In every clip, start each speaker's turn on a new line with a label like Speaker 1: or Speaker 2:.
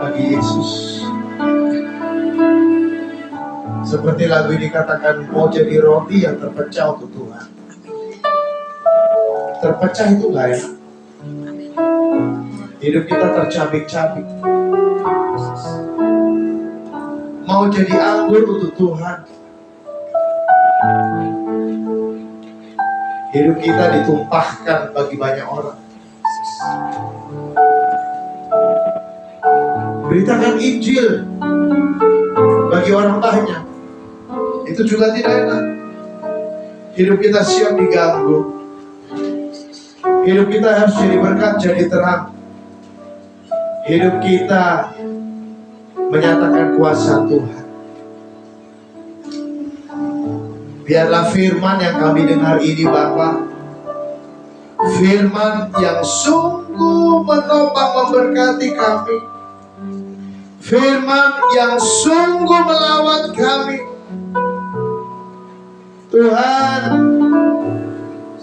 Speaker 1: bagi Yesus. Seperti lagu ini katakan, mau jadi roti yang terpecah untuk Tuhan. Terpecah itu gak enak. Hidup kita tercabik-cabik. Mau jadi anggur untuk Tuhan. Hidup kita ditumpahkan bagi banyak orang. Beritakan Injil bagi orang banyak. Itu juga tidak enak. Hidup kita siap diganggu. Hidup kita harus jadi berkat, jadi terang. Hidup kita menyatakan kuasa Tuhan. Biarlah firman yang kami dengar ini Bapa, firman yang sungguh menopang memberkati kami, firman yang sungguh melawat kami. Tuhan,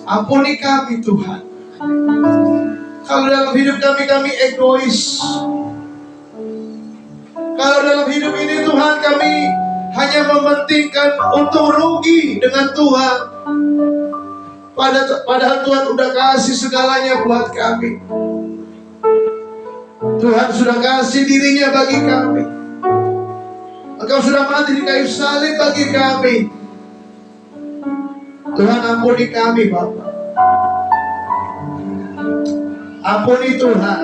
Speaker 1: ampuni kami Tuhan. Kalau dalam hidup kami egois. Kalau dalam hidup ini Tuhan kami hanya mementingkan untung rugi dengan Tuhan. Padahal Tuhan udah kasih segalanya buat kami. Tuhan sudah kasih dirinya bagi kami. Engkau sudah mati di kayu salib bagi kami. Tuhan ampuni kami Bapa. Ampuni Tuhan.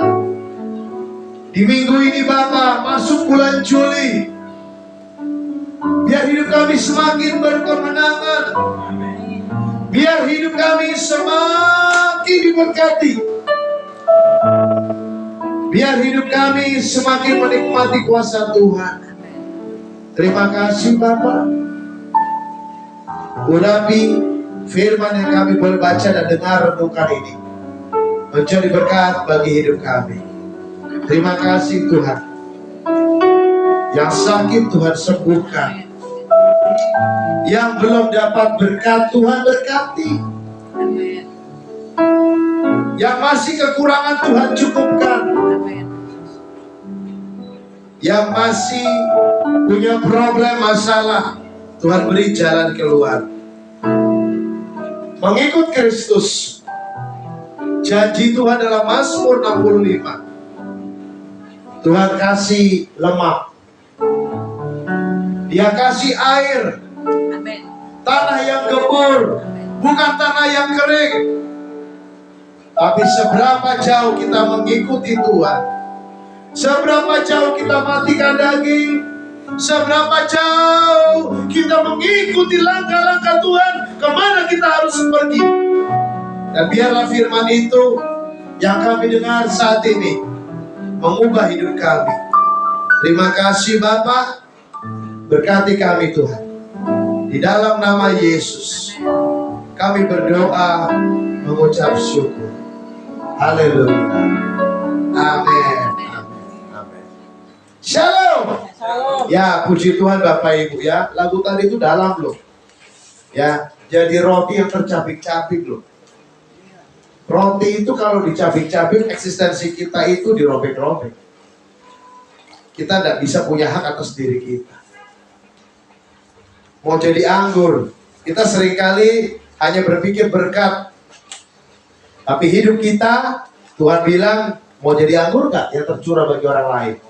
Speaker 1: Di minggu ini Bapa, masuk bulan Juli, biar hidup kami semakin berkemenangan. Biar hidup kami semakin diberkati. Biar hidup kami semakin menikmati kuasa Tuhan. Terima kasih Bapa. Urapi firman yang kami boleh baca dan dengar renungkan ini, menjadi berkat bagi hidup kami. Terima kasih Tuhan. Yang sakit Tuhan sembuhkan. Yang belum dapat berkat Tuhan berkati. Yang masih kekurangan Tuhan cukupkan. Yang masih punya problem masalah, Tuhan beri jalan keluar. Mengikut Kristus, janji Tuhan dalam Mazmur 65, Tuhan kasih lemak, Dia kasih air, tanah yang gembur, bukan tanah yang kering. Tapi seberapa jauh kita mengikuti Tuhan, seberapa jauh kita matikan daging, seberapa jauh kita mengikuti langkah-langkah Tuhan, kemana kita harus pergi. Dan biarlah firman itu yang kami dengar saat ini mengubah hidup kami. Terima kasih Bapa. Berkati kami Tuhan. Di dalam nama Yesus kami berdoa mengucap syukur. Haleluya. Amin. Amin. Shalom. Ya, puji Tuhan Bapak Ibu ya. Lagu tadi itu dalam loh. Ya, jadi roti yang tercabik-cabik loh. Roti itu kalau dicabik-cabik, eksistensi kita itu dirobek-robek. Kita tidak bisa punya hak atas diri kita. Mau jadi anggur, kita seringkali hanya berpikir berkat. Tapi hidup kita, Tuhan bilang, mau jadi anggur gak yang tercurah bagi orang lain?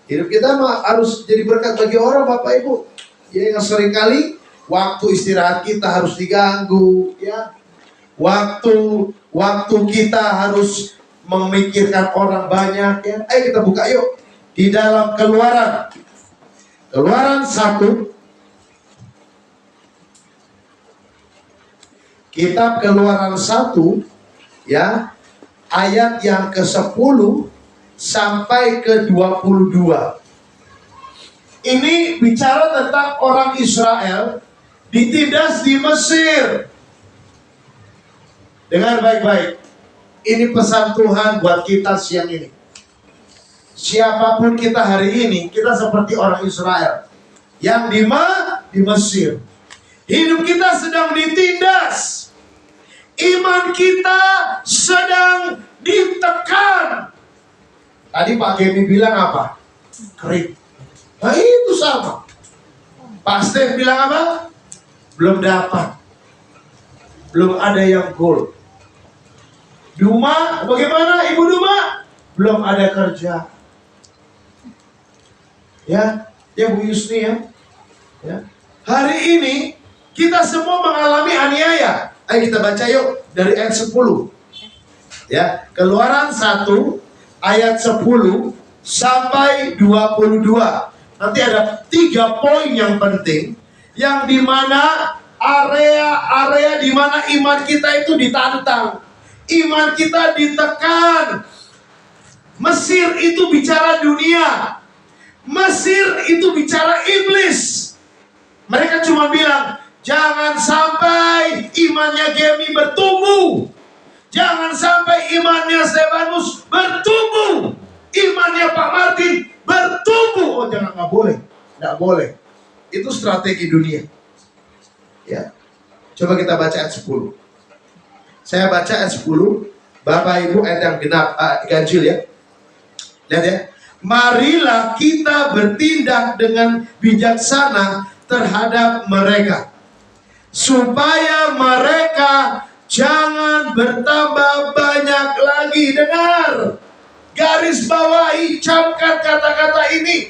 Speaker 1: Hidup kita harus jadi berkat bagi orang Bapak Ibu. Ya, yang seringkali waktu istirahat kita harus diganggu, ya. Waktu kita harus memikirkan orang banyak ya. Ayo kita buka yuk. Di dalam Keluaran 1. Kitab Keluaran 1 ya. Ayat yang ke-10 sampai ke-22. Ini bicara tentang orang Israel ditindas di Mesir. Dengar baik-baik. Ini pesan Tuhan buat kita siang ini. Siapapun kita hari ini, kita seperti orang Israel yang di Mesir. Hidup kita sedang ditindas. Iman kita sedang ditekan. Tadi Pak Gemi bilang apa? Kering. Nah itu sama. Pak Stef bilang apa? Belum dapat. Belum ada yang goal. Duma, bagaimana Ibu Duma? Belum ada kerja. Ya Bu Yusni ya. Hari ini kita semua mengalami aniaya. Ayo kita baca yuk dari ayat 10. Ya, Keluaran 1 ayat 10 sampai 22. Nanti ada 3 poin yang penting, yang dimana area-area dimana iman kita itu ditantang, iman kita ditekan. Mesir itu bicara dunia, Mesir itu bicara iblis. Mereka cuma bilang, jangan sampai imannya Gemi bertumbuh, jangan sampai imannya Stefanus bertumbuh, imannya Pak Martin bertumbuh. Oh jangan, nggak boleh. Itu strategi dunia. Ya, coba kita baca ayat 10. Saya baca ayat 10, Bapak Ibu ayat yang genap, ganjil ya. Lihat ya. Marilah kita bertindak dengan bijaksana terhadap mereka, supaya mereka jangan bertambah banyak lagi. Dengar, garis bawahi, camkan kata-kata ini.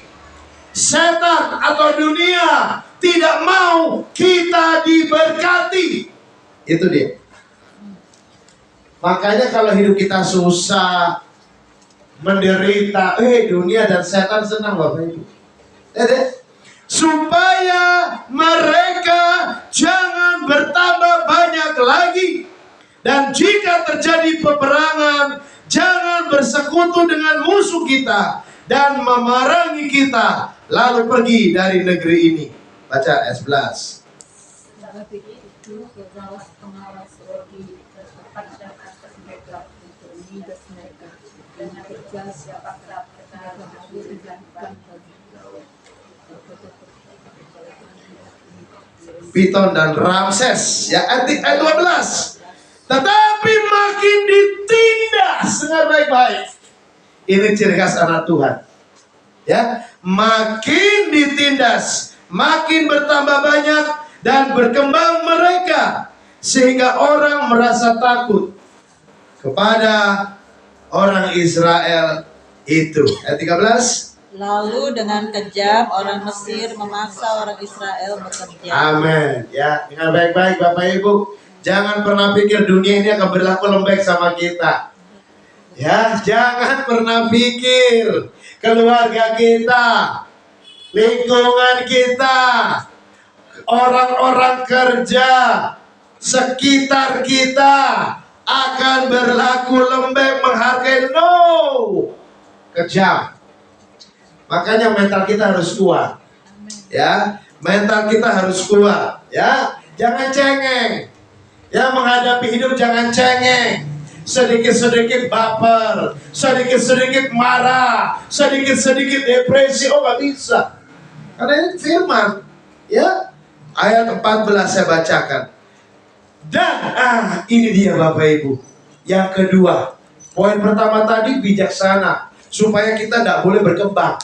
Speaker 1: Setan atau dunia tidak mau kita diberkati. Itu dia. Makanya kalau hidup kita susah, menderita, dunia dan setan senang Bapak Ibu. Supaya mereka jangan bertambah banyak lagi. Dan jika terjadi peperangan, jangan bersekutu dengan musuh kita dan memerangi kita, lalu pergi dari negeri ini. Baca ayat 11. Piton dan Ramses ya, ayat 12. Tetapi makin ditindas, dengar baik-baik. Ini ciri khas anak Tuhan. Ya, makin ditindas, makin bertambah banyak dan berkembang mereka, sehingga orang merasa takut kepada orang Israel itu. Ayat 13.
Speaker 2: Lalu dengan kejam orang Mesir memaksa orang Israel bekerja.
Speaker 1: Amin. Ya, dengar baik-baik Bapak Ibu. Jangan pernah pikir dunia ini akan berlaku lembek sama kita. Ya, jangan pernah pikir keluarga kita, lingkungan kita, orang-orang kerja sekitar kita akan berlaku lembek, menghargai. No, kejam. Makanya mental kita harus kuat. Ya, mental kita harus kuat. Ya, jangan cengeng. Ya, menghadapi hidup jangan cengeng. Sedikit-sedikit baper, sedikit-sedikit marah, sedikit-sedikit depresi. Oh, nggak bisa. Karena ini firman. Ya, ayat 14 saya bacakan. Dan ini dia Bapak Ibu. Yang kedua, poin pertama tadi bijaksana, supaya kita tidak boleh berkembang.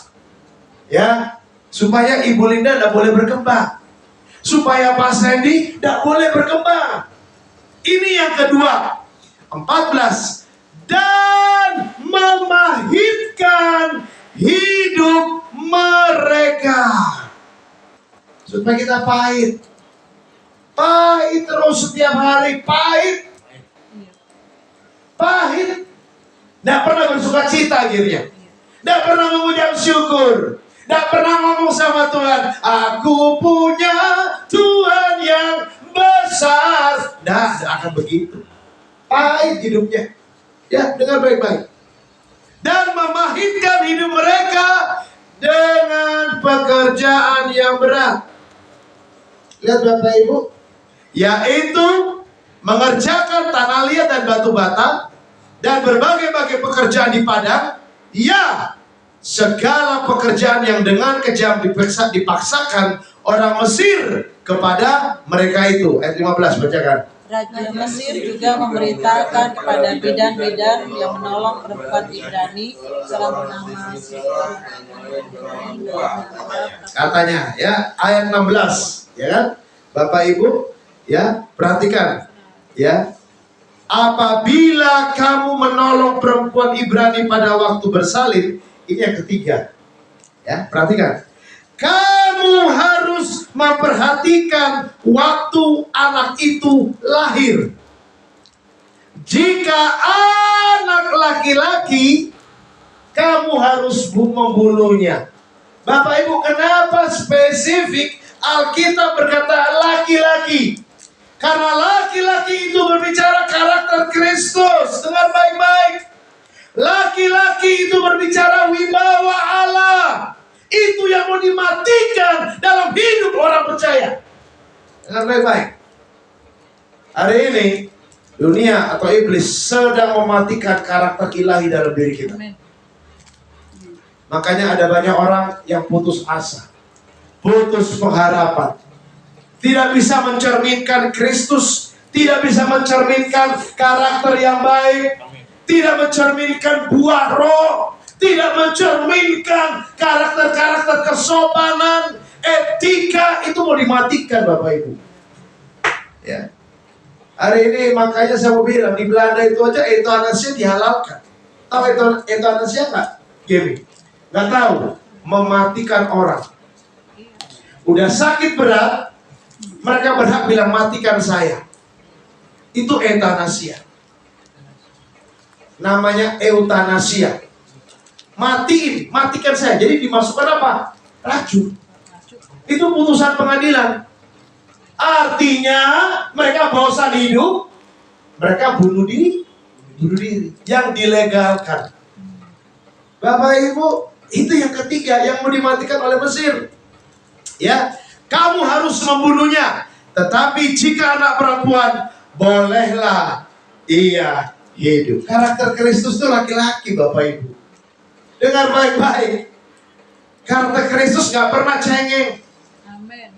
Speaker 1: Ya, supaya Ibu Linda tidak boleh berkembang, supaya Pak Sandy tidak boleh berkembang. Ini yang kedua. 14. Dan memahitkan hidup mereka, supaya kita pahit terus setiap hari, pahit, tidak pernah bersuka cita akhirnya, tidak pernah mengucap syukur, tidak pernah ngomong sama Tuhan, aku punya Tuhan yang besar. Tidak akan begitu. Pahit hidupnya. Ya, dengar baik-baik. Dan memahitkan hidup mereka dengan pekerjaan yang berat. Lihat Bapak Ibu, yaitu mengerjakan tanah liat dan batu bata dan berbagai-bagai pekerjaan di padang. Ya, segala pekerjaan yang dengan kejam dipaksakan orang Mesir kepada mereka itu. Ayat 15 bacakan.
Speaker 2: Raja Mesir juga memberitakan kepada bidan-bidan yang menolong perempuan Ibrani seorang bernama Sisera.
Speaker 1: Katanya ya ayat 16 ya kan Bapak Ibu ya perhatikan ya, apabila kamu menolong perempuan Ibrani pada waktu bersalin, ini yang ketiga ya perhatikan, kamu harus memperhatikan waktu anak itu lahir. Jika anak laki-laki, kamu harus membunuhnya. Bapak Ibu, kenapa spesifik Alkitab berkata laki-laki? Karena laki-laki itu berbicara karakter Kristus. Dengar baik-baik. Laki-laki itu berbicara wibawa Allah. Itu yang mau dimatikan dalam hidup orang percaya. Dengar baik-baik. Hari ini dunia atau iblis sedang mematikan karakter ilahi dalam diri kita. Makanya ada banyak orang yang putus asa, putus pengharapan, tidak bisa mencerminkan Kristus, tidak bisa mencerminkan karakter yang baik, tidak mencerminkan buah roh, tidak mencerminkan karakter-karakter kesopanan, etika, itu mau dimatikan Bapak Ibu. Ya. Hari ini makanya saya mau bilang di Belanda itu aja euthanasia dihalalkan. Tahu euthanasia nggak? Gini. Nggak tahu, mematikan orang. Udah sakit berat, mereka berhak bilang matikan saya. Itu euthanasia. Namanya euthanasia. Matikan saya. Jadi dimasukkan apa? Racun. Itu putusan pengadilan. Artinya mereka bosan hidup, mereka bunuh diri. Yang dilegalkan. Bapak Ibu, itu yang ketiga yang mau dimatikan oleh Mesir. Ya, kamu harus membunuhnya. Tetapi jika anak perempuan, bolehlah ia hidup. Karakter Kristus itu laki-laki Bapak Ibu. Dengar baik-baik. Karakter Kristus gak pernah cengeng.
Speaker 2: Amin.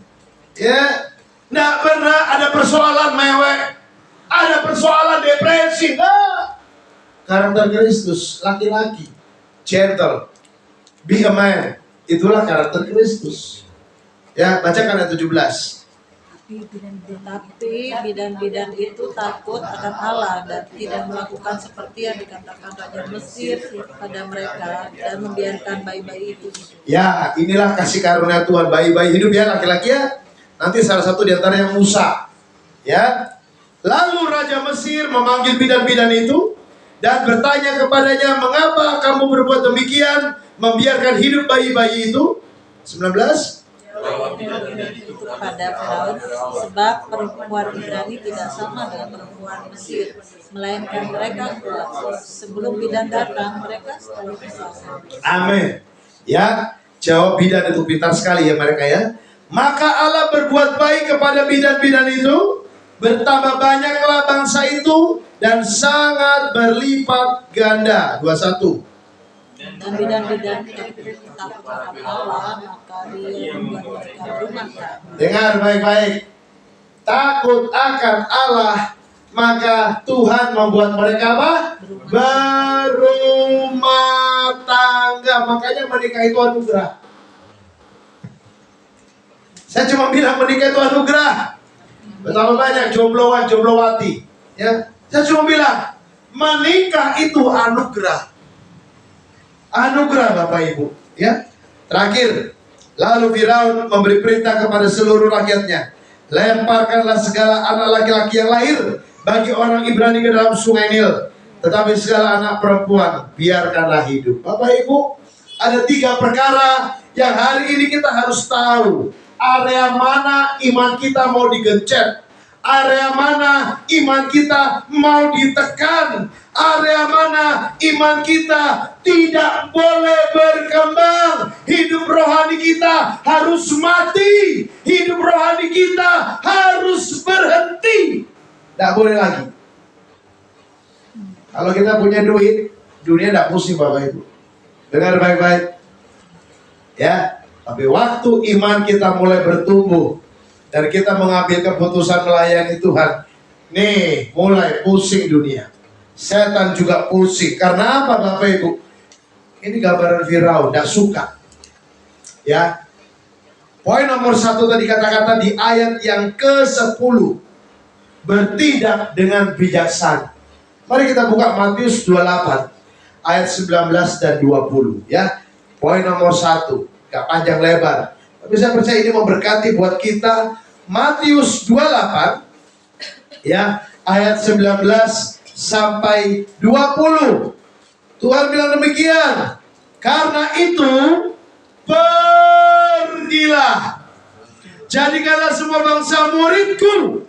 Speaker 1: Ya, gak pernah ada persoalan mewek, ada persoalan depresi. Nah, karakter Kristus laki-laki, gentle. Be a man. Itulah karakter Kristus. Ya, bacakan ayat 17.
Speaker 2: Tapi bidan-bidan itu takut akan Allah dan tidak melakukan seperti yang dikatakan Raja Mesir kepada mereka dan membiarkan bayi-bayi itu hidup.
Speaker 1: Ya, inilah kasih karunia Tuhan, bayi-bayi hidup ya laki-laki ya. Nanti salah satu di antaranya Musa. Ya. Lalu Raja Mesir memanggil bidan-bidan itu dan bertanya kepadanya, mengapa kamu berbuat demikian, membiarkan hidup bayi-bayi itu? 19.
Speaker 2: Itu kepada Firaun, sebab perempuan Ibrani tidak sama dengan perempuan Mesir, melainkan mereka kuat. Sebelum bidan datang, mereka selalu bersama.
Speaker 1: Amin. Ya, jawab bidan itu pintar sekali ya mereka ya. Maka Allah berbuat baik kepada bidan-bidan itu, bertambah banyaklah bangsa itu dan sangat berlipat ganda. 21.
Speaker 2: Dan bidan-bidan takut akan Allah, maka Dia membuat mereka berumah.
Speaker 1: Dengar baik-baik. Takut akan Allah, maka Tuhan membuat mereka apa? Berumah tangga. Makanya menikah itu anugerah. Saya cuma bilang menikah itu anugerah. Betapa banyak jombloan, jomblowati. Ya, saya cuma bilang menikah itu anugerah. Anugerah Bapak Ibu. Ya. Terakhir, lalu Firaun memberi perintah kepada seluruh rakyatnya, lemparkanlah segala anak laki-laki yang lahir bagi orang Ibrani ke dalam sungai Nil, tetapi segala anak perempuan biarkanlah hidup. Bapak Ibu, ada 3 perkara yang hari ini kita harus tahu. Area mana iman kita mau digencet, area mana iman kita mau ditekan, area mana iman kita tidak boleh berkembang. Hidup rohani kita harus mati, hidup rohani kita harus berhenti. Tidak boleh lagi. Kalau kita punya duit, dunia tidak pusing Bapak Ibu. Dengar baik-baik. Ya, tapi waktu iman kita mulai bertumbuh dan kita mengambil keputusan melayani Tuhan, Nih, mulai pusing dunia. Setan juga pusing. Karena apa Bapak Ibu? Ini gambaran Firaun, tidak suka. Ya. Poin nomor 1 tadi kata-kata di ayat yang ke-10. Bertindak dengan bijaksana. Mari kita buka Matius 28 ayat 19 dan 20 ya. Poin nomor 1, gak panjang lebar, tapi saya percaya ini memberkati buat kita. Matius 28 ya, ayat 19 sampai 20. Tuhan bilang demikian, karena itu pergilah, jadikanlah semua bangsa muridku,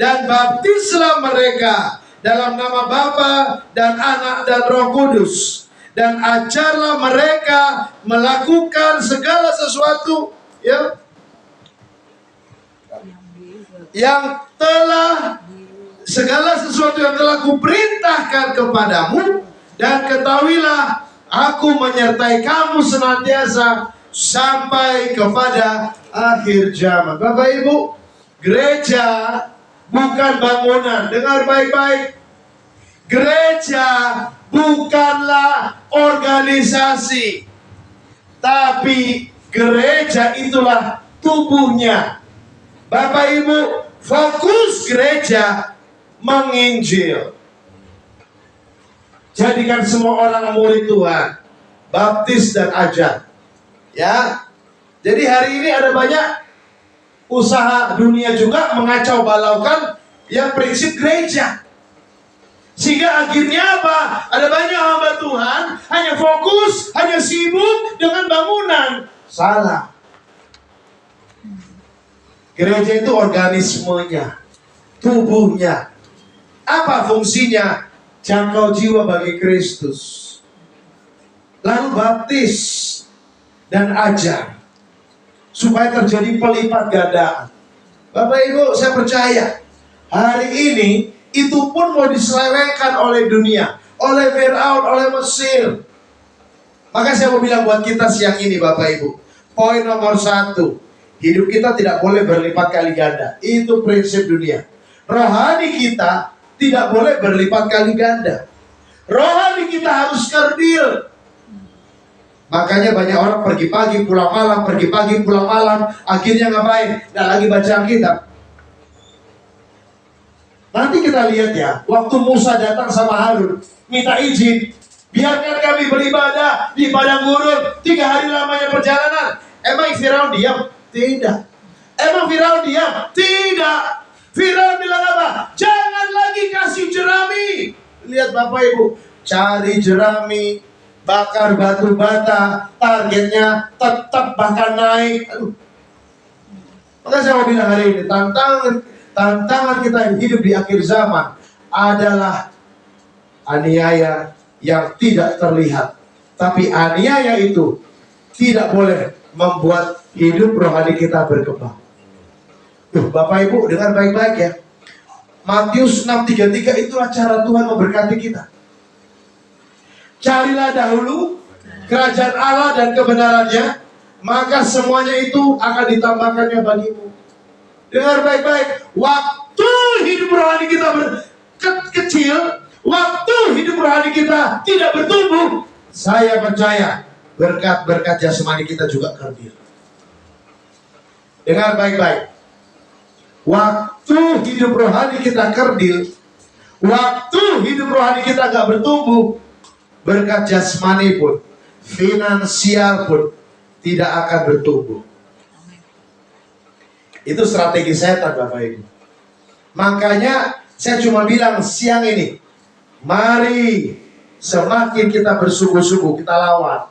Speaker 1: dan baptislah mereka dalam nama Bapa dan Anak dan Roh Kudus, dan ajarlah mereka melakukan segala sesuatu yang telah kuperintahkan kepadamu, dan ketahuilah aku menyertai kamu senantiasa sampai kepada akhir zaman. Bapak Ibu, gereja bukan bangunan. Dengar baik-baik. Gereja bukanlah organisasi, tapi gereja itulah tubuhnya. Bapak Ibu, fokus gereja menginjil. Jadikan semua orang murid Tuhan, baptis dan ajar. Ya. Jadi hari ini ada banyak usaha dunia juga mengacau balaukan yang prinsip gereja. Sehingga akhirnya apa? Ada banyak hamba Tuhan hanya fokus, hanya sibuk dengan bangunan. Salah. Gereja itu organismenya, tubuhnya. Apa fungsinya? Jangkau jiwa bagi Kristus. Lalu baptis dan ajar, supaya terjadi pelipat gandaan. Bapak Ibu, saya percaya hari ini itu pun mau diselewengkan oleh dunia, oleh Firaun, oleh Mesir. Maka saya mau bilang buat kita siang ini Bapak Ibu, poin nomor 1, hidup kita tidak boleh berlipat kali ganda. Itu prinsip dunia. Rohani kita tidak boleh berlipat kali ganda. Rohani kita harus kerdil. Makanya banyak orang pergi pagi pulang malam, pergi pagi pulang malam. Akhirnya ngapain? Nggak lagi baca Alkitab. Nanti kita lihat ya, waktu Musa datang sama Harun, minta izin, biarkan kami beribadah di padang gurun 3 hari lamanya perjalanan. Emang Firaun diam? Tidak. Emang Firaun diam? Tidak. Firaun bilang apa? Jangan lagi kasih jerami. Lihat Bapak Ibu, cari jerami, bakar batu bata, targetnya tetap bahkan naik. Aduh. Maka saya mau bilang hari ini, tantangan kita hidup di akhir zaman adalah aniaya yang tidak terlihat. Tapi aniaya itu tidak boleh membuat hidup rohani kita berkembang. Bapak Ibu dengar baik-baik ya. Matius 6:33 itulah cara Tuhan memberkati kita. Carilah dahulu kerajaan Allah dan kebenarannya, maka semuanya itu akan ditambahkannya bagimu. Dengar baik-baik. Waktu hidup rohani kita kecil, waktu hidup rohani kita tidak bertumbuh, saya percaya berkat-berkat jasmani kita juga kerdil. Dengar baik-baik. Waktu hidup rohani kita kerdil, waktu hidup rohani kita gak bertumbuh, berkat jasmani pun, finansial pun tidak akan bertumbuh. Itu strategi setan Bapak Ibu. Makanya saya cuma bilang siang ini, mari semakin kita bersungguh-sungguh kita lawan.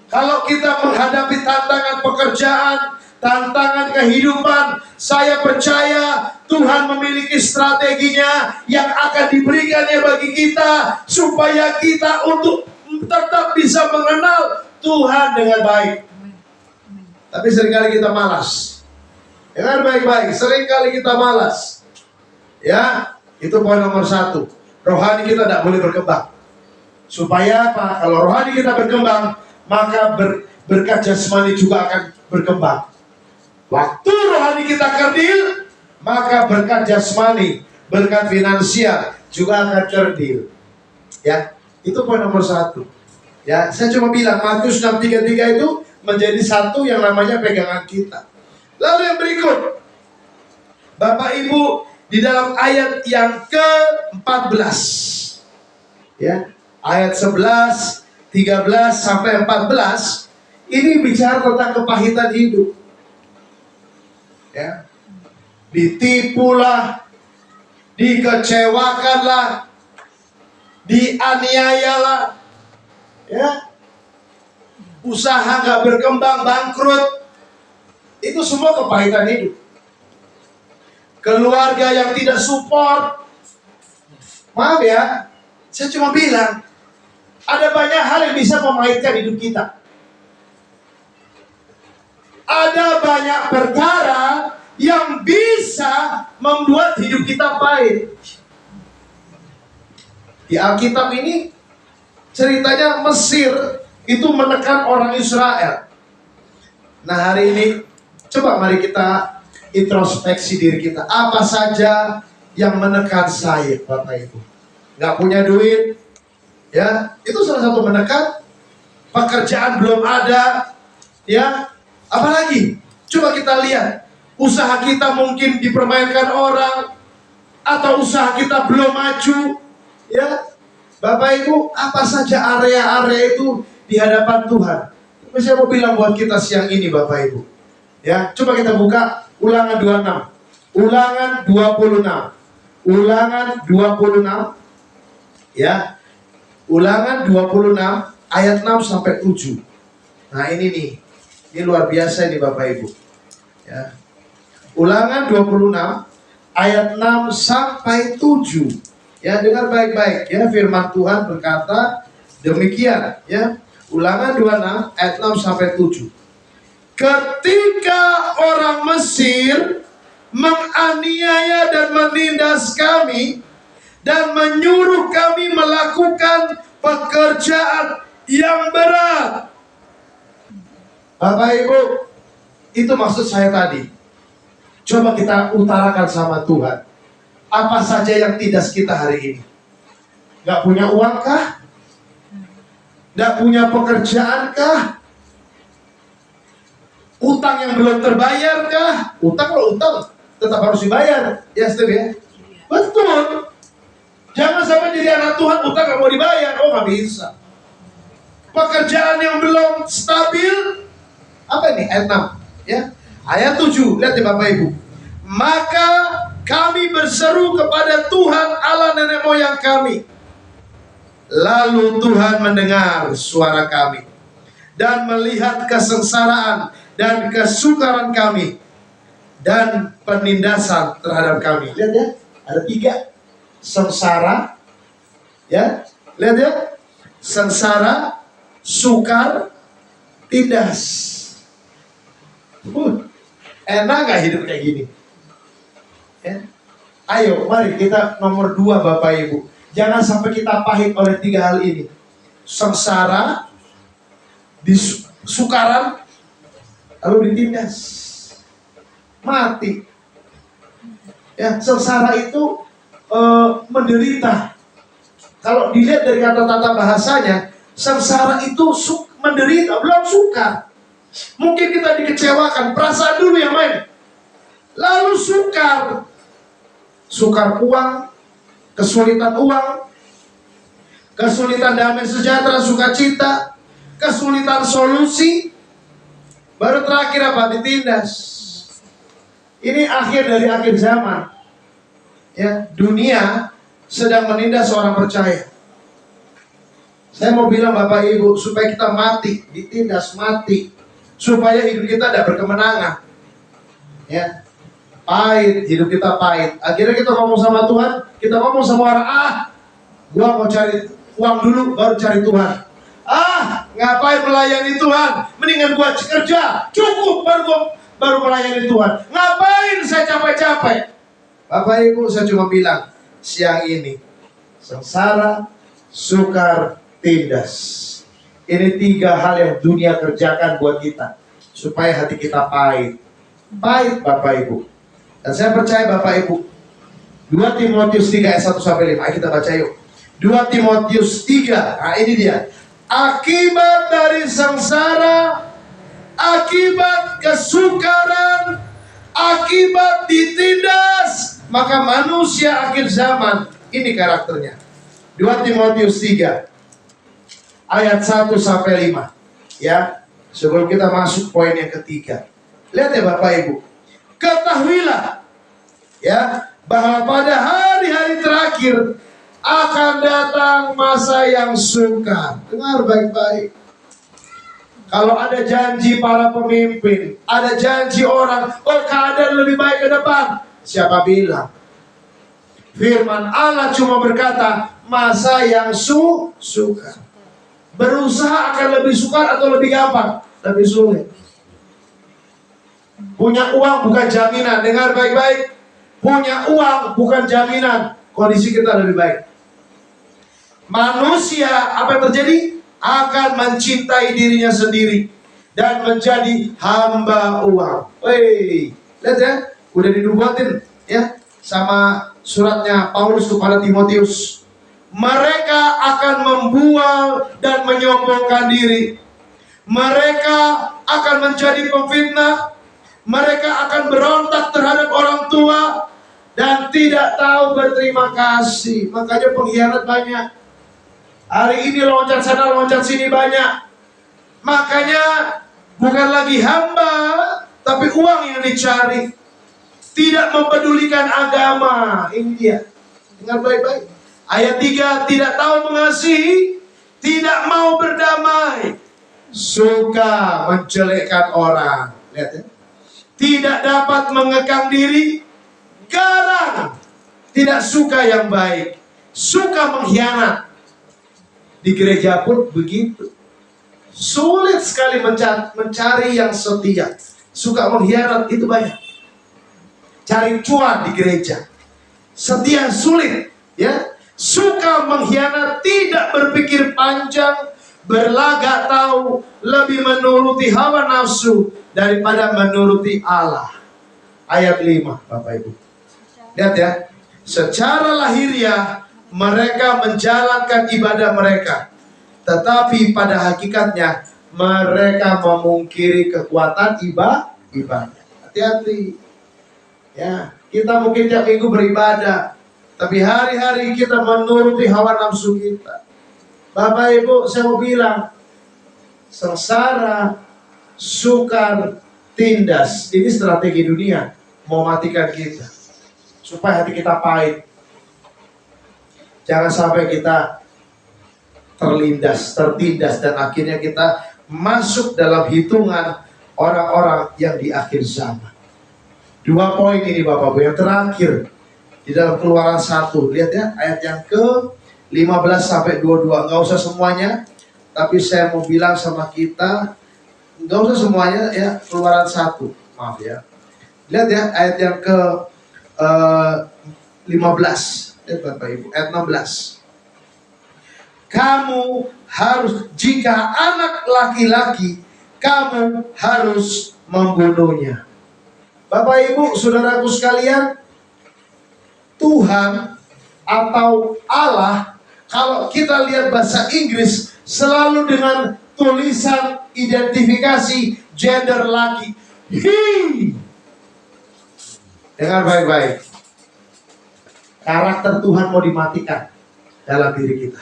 Speaker 1: Kalau kita menghadapi tantangan pekerjaan, tantangan kehidupan, saya percaya Tuhan memiliki strateginya yang akan diberikannya bagi kita, supaya kita untuk tetap bisa mengenal Tuhan dengan baik. Tapi seringkali kita malas. Dengar baik-baik, seringkali kita malas. Ya, itu poin nomor 1. Rohani kita tidak boleh berkembang. Supaya apa? Kalau rohani kita berkembang, maka berkat jasmani juga akan berkembang. Waktu rohani kita kerdil, maka berkat jasmani berkat finansial juga akan kerdil. Ya, itu poin nomor 1. Ya, saya cuma bilang Matius 6:33 itu menjadi satu yang namanya pegangan kita. Lalu yang berikut, Bapak Ibu, di dalam ayat yang ke-14, ya, ayat 11, 13 sampai 14, ini bicara tentang kepahitan hidup. Ya, ditipulah, dikecewakanlah, dianiayalah, ya, usaha nggak berkembang, bangkrut, itu semua kepahitan hidup. Keluarga yang tidak support, maaf ya, saya cuma bilang, ada banyak hal yang bisa memahitkan hidup kita. Ada banyak perkara yang bisa membuat hidup kita pahit. Di Alkitab ini ceritanya Mesir itu menekan orang Israel. Nah, hari ini coba mari kita introspeksi diri kita. Apa saja yang menekan saya, Bapak Ibu? Gak punya duit, ya, itu salah satu menekan. Pekerjaan belum ada, ya. Apalagi, coba kita lihat, usaha kita mungkin dipermainkan orang, atau usaha kita belum maju, ya. Bapak Ibu, apa saja area-area itu di hadapan Tuhan? Tapi saya mau bilang buat kita siang ini, Bapak Ibu, ya, coba kita buka Ulangan 26, Ulangan 26, Ulangan 26, ya, Ulangan 26 ayat 6 sampai 7. Nah, ini luar biasa ini Bapak Ibu, ya. Ulangan 26 ayat 6 sampai 7. Ya, dengar baik-baik, ya, firman Tuhan berkata demikian, ya. Ulangan 26 ayat 6 sampai 7. Ketika orang Mesir menganiaya dan menindas kami dan menyuruh kami melakukan pekerjaan yang berat. Bapak Ibu, itu maksud saya tadi. Coba kita utarakan sama Tuhan. Apa saja yang tindas kita hari ini? Gak punya uang kah? Gak punya pekerjaan kah? Utang yang belum terbayar kah? Utang kalau utang tetap harus dibayar. Ya, Steve, ya? Betul. Jangan sampai jadi anak Tuhan utang gak mau dibayar. Oh, gak bisa. Pekerjaan yang belum stabil. Apa ini? Ayat 6, ya. Ayat 7, lihat ya Bapak Ibu. Maka kami berseru kepada Tuhan Allah nenek moyang kami. Lalu Tuhan mendengar suara kami dan melihat kesengsaraan dan kesukaran kami dan penindasan terhadap kami. Lihat ya, ada 3. Sengsara, ya, lihat ya, sengsara, sukar, tindas. Enak gak hidup kayak gini? Ya. Ayo, mari kita nomor 2 Bapak Ibu. Jangan sampai kita pahit oleh 3 hal ini. Sengsara, sukaran, lalu ditindas, mati. Ya, sengsara itu menderita. Kalau dilihat dari kata-kata bahasanya, sengsara itu menderita, belum sukar. Mungkin kita dikecewakan, perasaan dulu yang main. Lalu sukar uang, kesulitan uang, kesulitan damai sejahtera, sukacita, kesulitan solusi, baru terakhir apa? Ditindas. Ini akhir dari akhir zaman. Ya, dunia sedang menindas orang percaya. Saya mau bilang Bapak Ibu, supaya kita mati, ditindas mati, supaya hidup kita tidak berkemenangan. Ya, pahit, hidup kita pahit. Akhirnya kita ngomong sama Tuhan, kita ngomong sama orang, gua mau cari uang dulu, baru cari Tuhan. Ngapain melayani Tuhan? Mendingan gua kerja, cukup baru melayani Tuhan. Ngapain saya capek-capek? Bapak Ibu, saya cuma bilang siang ini, sengsara, sukar, tindas. Ini 3 hal yang dunia kerjakan buat kita, supaya hati kita pahit. Pahit Bapak Ibu. Dan saya percaya Bapak Ibu, 2 Timotius 3 ayat 1 sampai 5. Ayo kita baca yuk. 2 Timotius 3. Nah, ini dia. Akibat dari sengsara, akibat kesukaran, akibat ditindas, maka manusia akhir zaman. Ini karakternya. 2 Timotius 3 ayat 1 sampai 5. Ya, sebelum kita masuk poin yang ketiga. Lihat ya Bapak Ibu. Ketahuilah ya, bahwa pada hari-hari terakhir akan datang masa yang sukar. Dengar baik-baik. Kalau ada janji para pemimpin, ada janji orang, oh keadaan lebih baik ke depan. Siapa bilang? Firman Allah cuma berkata, masa yang sukar. Berusaha akan lebih sukar atau lebih gampang? Lebih sulit. Punya uang bukan jaminan. Dengar baik-baik. Punya uang bukan jaminan kondisi kita lebih baik. Manusia, apa yang terjadi? Akan mencintai dirinya sendiri dan menjadi hamba uang. Woi, lihat ya, udah dinubuatin ya sama suratnya Paulus kepada Timotius. Mereka akan membual dan menyombongkan diri. Mereka akan menjadi pemfitnah. Mereka akan berontak terhadap orang tua dan tidak tahu berterima kasih. Makanya pengkhianat banyak. Hari ini loncat sana loncat sini banyak. Makanya bukan lagi hamba, tapi uang yang dicari. Tidak mempedulikan agama. Ini dia. Dengar baik-baik. Ayat 3, tidak tahu mengasihi, tidak mau berdamai, suka menjelekkan orang. Lihat ya. Tidak dapat mengekang diri, garang, tidak suka yang baik, suka mengkhianat. Di gereja pun begitu. Sulit sekali mencari yang setia. Suka mengkhianat itu banyak. Cari cuan di gereja. Setia sulit, ya. Suka mengkhianat, tidak berpikir panjang, berlagak tahu, lebih menuruti hawa nafsu daripada menuruti Allah. Ayat 5, Bapak Ibu. Lihat ya. Secara lahiriah mereka menjalankan ibadah mereka, tetapi pada hakikatnya mereka memungkiri kekuatan ibadah. Hati-hati. Ya, kita mungkin tiap minggu beribadah, tapi hari-hari kita menuruti hawa nafsu kita. Bapak Ibu, saya mau bilang, sengsara, sukar, tindas, ini strategi dunia mau matikan kita, supaya hati kita pahit. Jangan sampai kita tertindas, dan akhirnya kita masuk dalam hitungan orang-orang yang di akhir zaman. 2 poin ini Bapak Ibu, yang terakhir di dalam Keluaran 1. Lihat ya, ayat yang ke-15 sampai 22. Nggak usah semuanya, tapi saya mau bilang sama kita, nggak usah semuanya ya, Keluaran 1. Maaf ya. Lihat ya, ayat yang ke-15. Lihat Bapak Ibu, ayat 16. Kamu harus, jika anak laki-laki, kamu harus membunuhnya. Bapak Ibu, saudaraku sekalian, Tuhan atau Allah, kalau kita lihat bahasa Inggris, selalu dengan tulisan identifikasi gender laki. He. Dengar baik-baik. Karakter Tuhan mau dimatikan dalam diri kita.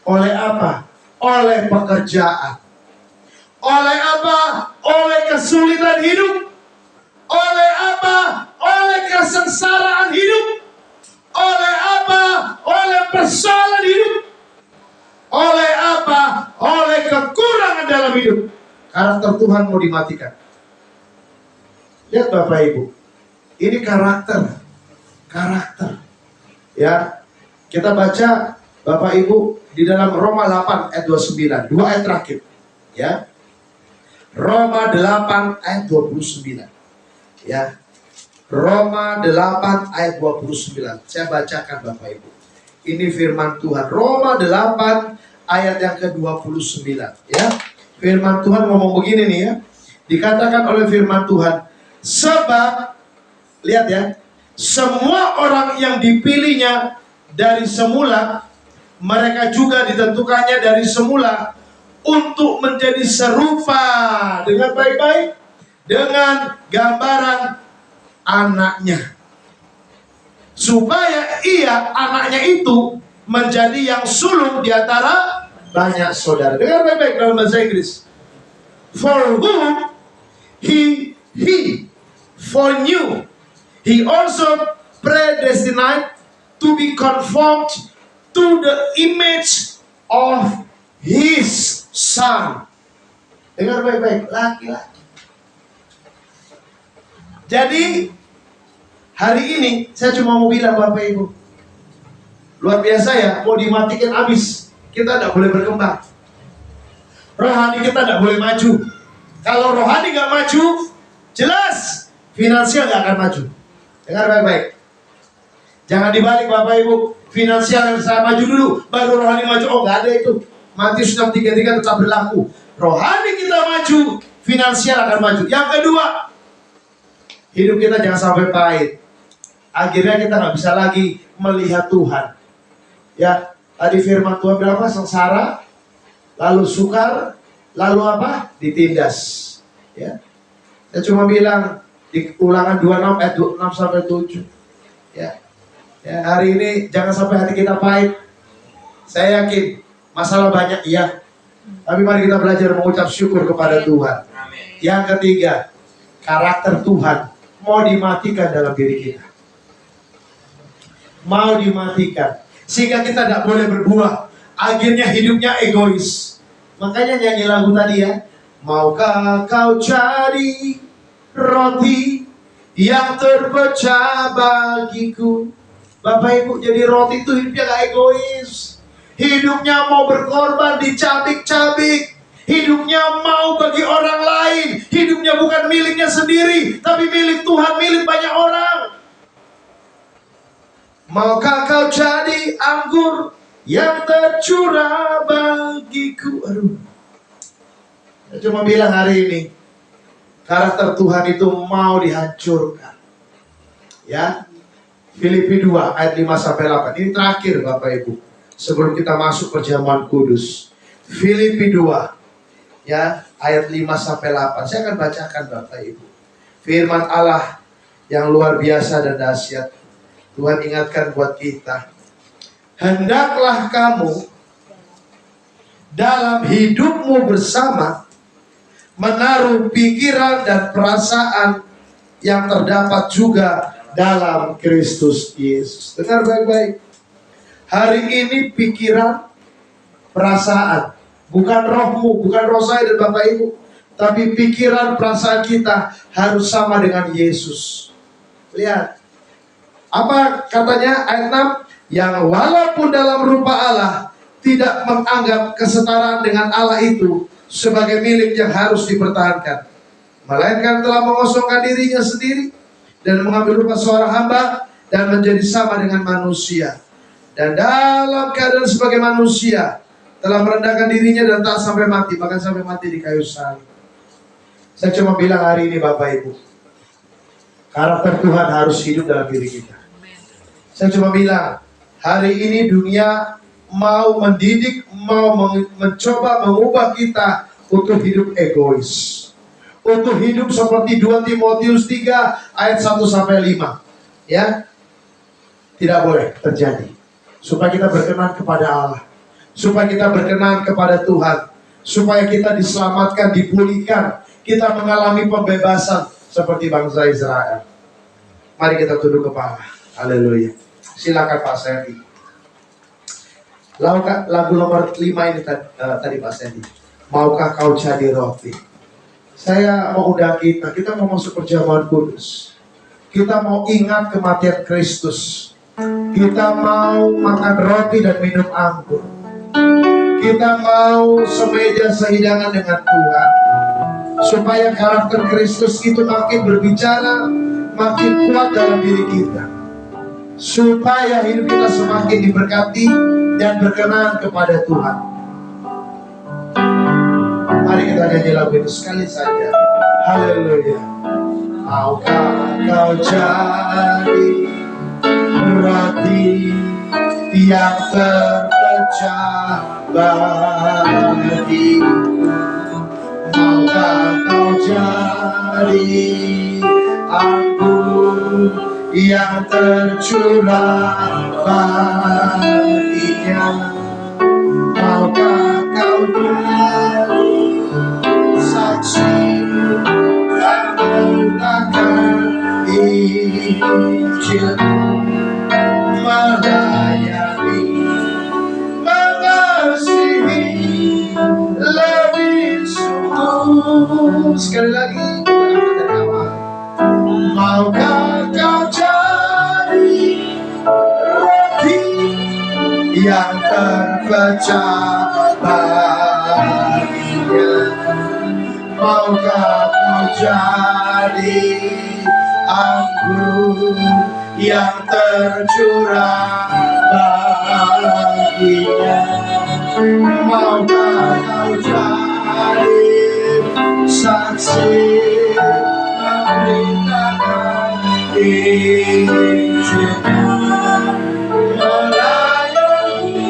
Speaker 1: Oleh apa? Oleh pekerjaan. Oleh apa? Oleh kesulitan hidup. Oleh apa? Oleh kesengsaraan hidup. Oleh apa? Oleh persoalan hidup. Oleh apa? Oleh kekurangan dalam hidup. Karakter Tuhan mau dimatikan. Lihat Bapak Ibu. Ini karakter. Ya. Kita baca Bapak Ibu di dalam Roma 8 ayat 29. 2 ayat terakhir. Ya. Roma 8 ayat 29. Ya. Roma 8 ayat 29. Saya bacakan Bapak Ibu. Ini firman Tuhan. Roma 8 ayat yang ke-29. Ya. Firman Tuhan ngomong begini nih ya. Dikatakan oleh firman Tuhan, sebab, lihat ya, semua orang yang dipilihnya dari semula, mereka juga ditentukannya dari semula untuk menjadi serupa dengan baik-baik dengan gambaran anaknya, supaya anaknya itu menjadi yang sulung di antara banyak saudara. Dengar baik-baik dalam bahasa Inggris. For whom he foreknew, he also predestined to be conformed to the image of his son. Dengar baik-baik, laki-laki. Jadi hari ini saya cuma mau bilang Bapak Ibu, luar biasa ya, mau dimatikan habis. Kita tidak boleh berkembang. Rohani kita tidak boleh maju. Kalau rohani nggak maju, jelas finansial nggak akan maju. Dengar baik-baik. Jangan dibalik Bapak Ibu. Finansial yang saya maju dulu, baru rohani maju. Oh, nggak ada itu. Matius 6:33 tetap berlaku. Rohani kita maju, finansial akan maju. Yang kedua, hidup kita jangan sampai pahit. Akhirnya kita nggak bisa lagi melihat Tuhan. Ya, tadi firman Tuhan berapa? Sengsara, lalu sukar, lalu apa? Ditindas. Ya, saya cuma bilang di Ulangan 26 ayat 6 sampai 7. Ya, hari ini jangan sampai hati kita pahit. Saya yakin masalah banyak, iya. Tapi mari kita belajar mengucap syukur kepada Tuhan. Yang ketiga, karakter Tuhan mau dimatikan dalam diri kita. Mau dimatikan. Sehingga kita tidak boleh berbuah. Akhirnya hidupnya egois. Makanya nyanyi lagu tadi ya. Maukah kau jadi roti yang terpecah bagiku. Bapak Ibu, jadi roti itu hidupnya gak egois. Hidupnya mau berkorban, dicabik-cabik. Hidupnya mau bagi orang lain. Hidupnya bukan miliknya sendiri, tapi milik Tuhan, milik banyak orang. Maukah kau jadi anggur yang tercurah bagiku. Aduh, saya cuma bilang hari ini, karakter Tuhan itu mau dihancurkan. Ya, Filipi 2 ayat 5-8. Ini terakhir Bapak Ibu, sebelum kita masuk perjamuan kudus. Filipi 2 ya, ayat 5-8. Saya akan bacakan Bapak Ibu. Firman Allah yang luar biasa dan dahsyat. Tuhan ingatkan buat kita. Hendaklah kamu dalam hidupmu bersama menaruh pikiran dan perasaan yang terdapat juga dalam Kristus Yesus. Dengar baik-baik. Hari ini pikiran, perasaan, bukan rohmu, bukan roh saya dan Bapak Ibu, tapi pikiran, perasaan kita harus sama dengan Yesus. Lihat, apa katanya ayat 6? Yang walaupun dalam rupa Allah tidak menganggap kesetaraan dengan Allah itu sebagai milik yang harus dipertahankan, melainkan telah mengosongkan dirinya sendiri dan mengambil rupa seorang hamba dan menjadi sama dengan manusia. Dan dalam keadaan sebagai manusia telah merendahkan dirinya dan tak sampai mati, bahkan sampai mati di kayu salib. Saya cuma bilang hari ini Bapak Ibu, karakter Tuhan harus hidup dalam diri kita. Saya cuma bilang, hari ini dunia mau mendidik, mau mencoba mengubah kita untuk hidup egois. Untuk hidup seperti 2 Timotius 3 ayat 1-5. Ya, tidak boleh terjadi. Supaya kita berkenan kepada Allah. Supaya kita berkenan kepada Tuhan. Supaya kita diselamatkan, dipulihkan. Kita mengalami pembebasan seperti bangsa Israel. Mari kita tunduk kepala. Haleluya. Silakan Pak Sandy. Lagu nomor 5 ini tadi Pak Sandy. Maukah kau jadi roti? Saya mau undang kita mau masuk perjamuan kudus. Kita mau ingat kematian Kristus. Kita mau makan roti dan minum anggur. Kita mau semeja sehidangan dengan Tuhan. Supaya karakter Kristus itu makin berbicara, makin kuat dalam diri kita. Supaya hidup kita semakin diberkati dan berkenan kepada Tuhan. Mari kita nyanyi lagu itu sekali saja. Haleluya. Maukah kau jadi roti yang terpecah bagi? Maukah kau jadi anggur yang tercurah baginya? Maukah kau jadi saksi dan bertakan Injil, melayani, mengasihi lebih sungguh? Sekali lagi, maukah kau jadi roti yang terpecah baginya? Maukah kau jadi anggur yang tercurah baginya? Maukah kau jadi saksi memberitakan Injil, melayani,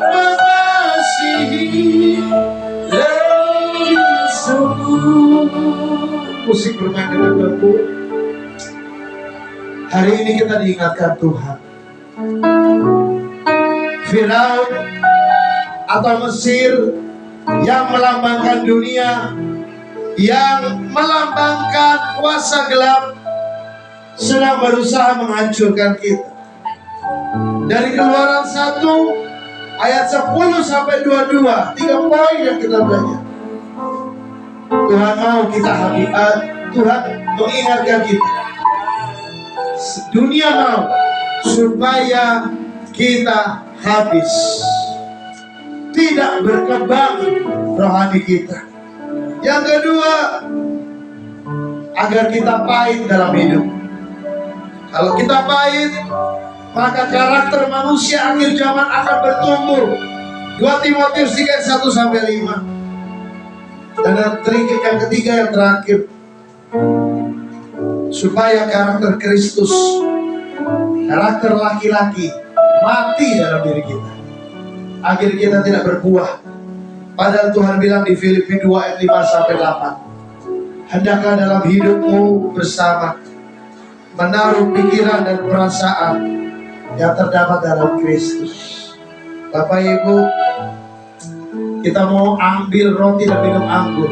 Speaker 1: mengasihi lebih sungguh? Musik bermain dengan bambu. Hari ini kita diingatkan Tuhan. Firaun atau Mesir yang melambangkan dunia, yang melambangkan kuasa gelap, sedang berusaha menghancurkan kita. Dari Keluaran 1 ayat 10 sampai 22, 3 poin yang kita belajar. Tuhan mau kita Tuhan mengingatkan kita. Dunia mau supaya kita habis, tidak berkembang rohani kita. Yang kedua, agar kita pahit dalam hidup. Kalau kita pahit, maka karakter manusia akhir zaman akan bertumbuh. 2 Timotius 3 1 sampai 5. Dan yang ketiga, yang terakhir, supaya karakter Kristus, karakter laki-laki mati dalam diri kita, akhir kita tidak berbuah. Padahal Tuhan bilang di Filipi 2 ayat 5 sampai 8, hendaklah dalam hidupmu bersama menaruh pikiran dan perasaan yang terdapat dalam Kristus. Bapak Ibu, kita mau ambil roti dan minum anggur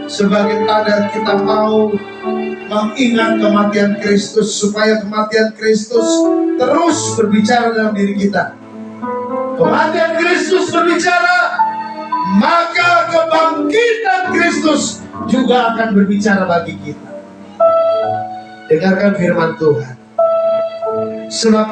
Speaker 1: sebagai tanda kita mau mengingat kematian Kristus, supaya kematian Kristus terus berbicara dalam diri kita. Kematian Kristus berbicara, maka kebangkitan Kristus juga akan berbicara bagi kita. Dengarkan firman Tuhan. Sebab